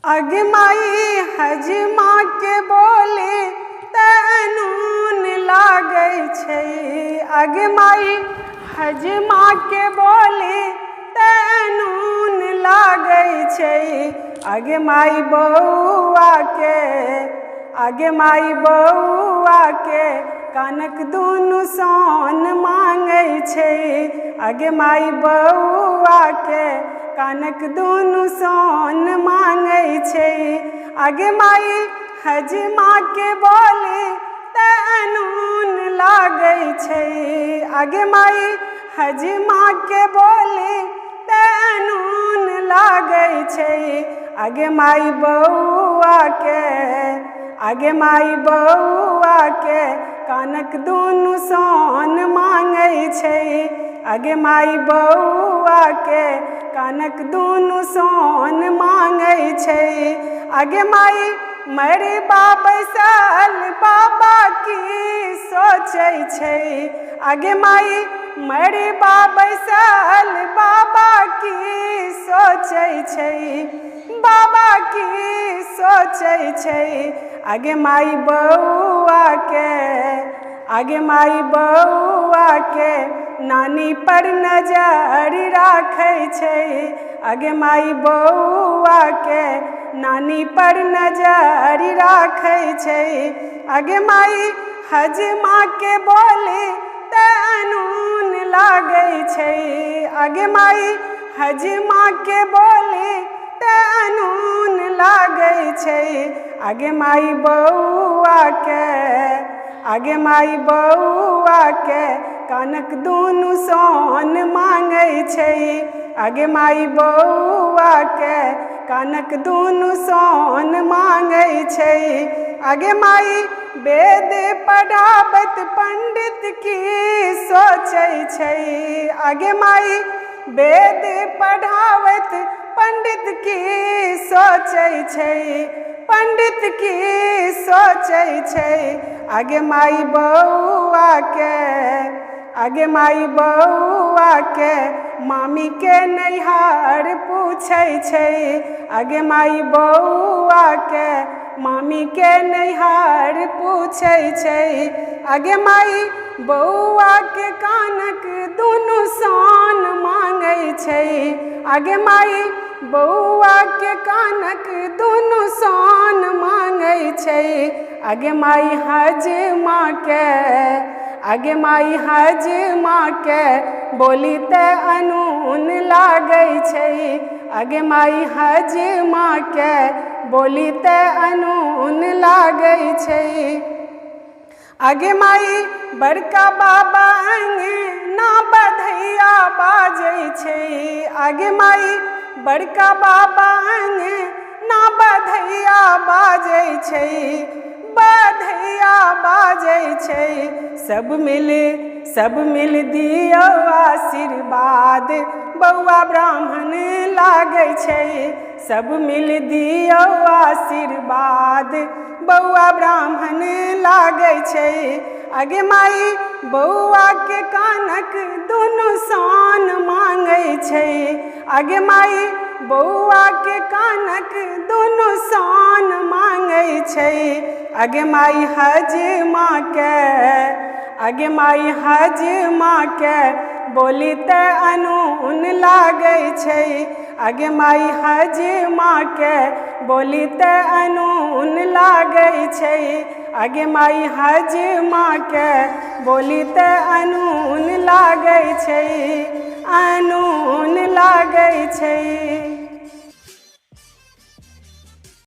आगे माई हजमा के बोले तनून लागे छै। आगे माई हजमा के बोले तनून लागे छै। आगे माई बउआ के आगे माई बउआ के कानक दुनु सान मांगे छै। आगे माई बउआ के कानक दुनु सान मांगे छै। आगे माई हजमा के बोले तनून लागे छै। आगे माई हजमा के बोले तनून लागे छै। आगे माई बउआ के आगे माई बउआ के कानक दुनु सान मांगे छै। आगे माई बउआ के कानक दुनु सान मांगे छै। आगे माई मरे बैसल बाबा की सोचे छै। आगे माई मरे बैसल बाबा की सोचे छै। बाबा की सोचे छै। आगे माई बउआ के आगे माई बउआ के नानी पर नजर राखे छै। आगे माई बउआ के नानी पर नजर राखे छै। आगे माई हजमा के बोले तनून लागे छै। आगे माई हजमा के बोले तनून लागे छै। आगे माई बउआ के आगे माई बउआ के कानक दुनु सान मांगे छै। आगे माई बउआ के कानक दुनु सान मांगे छै। आगे माई वेद पढ़ावत पंडित की सोचे छै। आगे माई वेद पढ़ावत पंडित की सोचे छै। पंडित की सोचे छै। आगे माई बउआ के आगे माई बउआ के मामी के नैहर पूछे छै। आगे माई बउआ के मामी के नैहर पूछे छै। आगे माई बउआ के कानक दुनु सान मांगे छै। आगे माई बउआ के कानक दुनु सान मांगे छै। आगे माई हजमा के आगे माई हजमा के बोली ते अनून लागे छै। आगे माई हजमा के बोली ते अनून लागे छै। आगे माई बड़का बाबा ना बधैया बाजे छै। आगे माई बड़का बाबा ना बधैया बाजे छै। बधैया बाजे छै। सब मिल दियो आशीर्वाद बउआ ब्राह्मण लागे छै। सब मिल दियो आशीर्वाद बउआ ब्राह्मण लागे छै। आगे माई बउआ के कानक दुनु सान मांगे छै। आगे माई बउआ के कानक दुनु सान मांगे छै। आगे माई हजमा के आगे माई हजमा के बोली ते अनून लागे छै। आगे माई हजमा के बोली ते अनून लागे छै। आगे माई हजमा के बोली ते अनून लागे छै। अनून लागे छै।